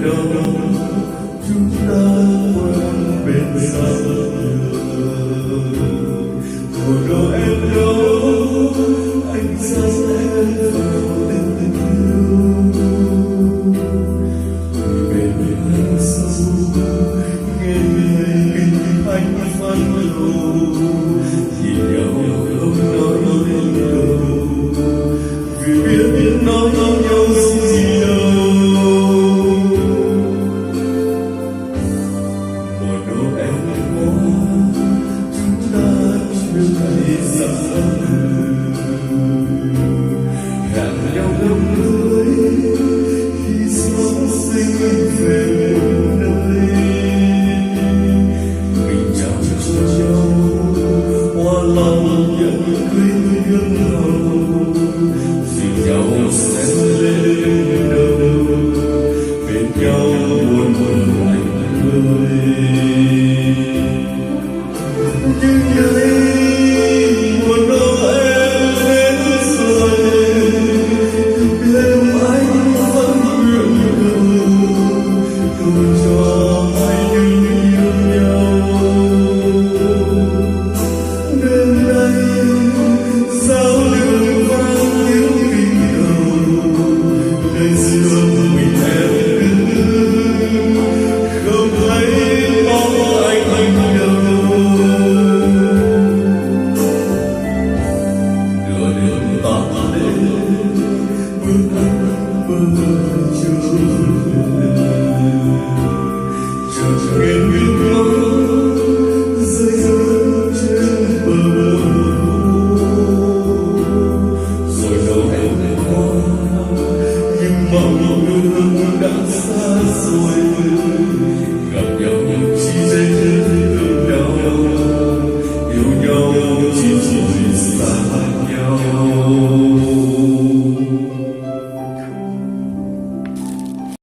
đâu chúng ta quen bên xa mùa Noel đâu anh dắt em vào tình yêu về bên anh sâu nghe người kinh anh phát lộ nhìn nhau không nói lên đâu vì biết nói nhau gì đâu. Mùa Noel qua chúng ta chưa thấy xa hẹn nhau năm mới khi gió sinh về nơi mình chào cho nhau hoa lòng nhận quên hương hồng dìu nhau sẽ lên đầu bên nhau buồn buồn anh ơi. Nhưng đây mùa Noel đến rồi đêm anh vẫn nguyện cầu cho hai đứa yêu nhau. Đêm nay giao đường vang tiếng kinh cầu nơi xưa mình em đứng không thấy bóng anh đâu. Lửa đường tắt lên bước anh bờ trời chợt nghe nước mắt rơi rơi trên bờ rồi Noel qua nhưng mong đường đã xa rồi.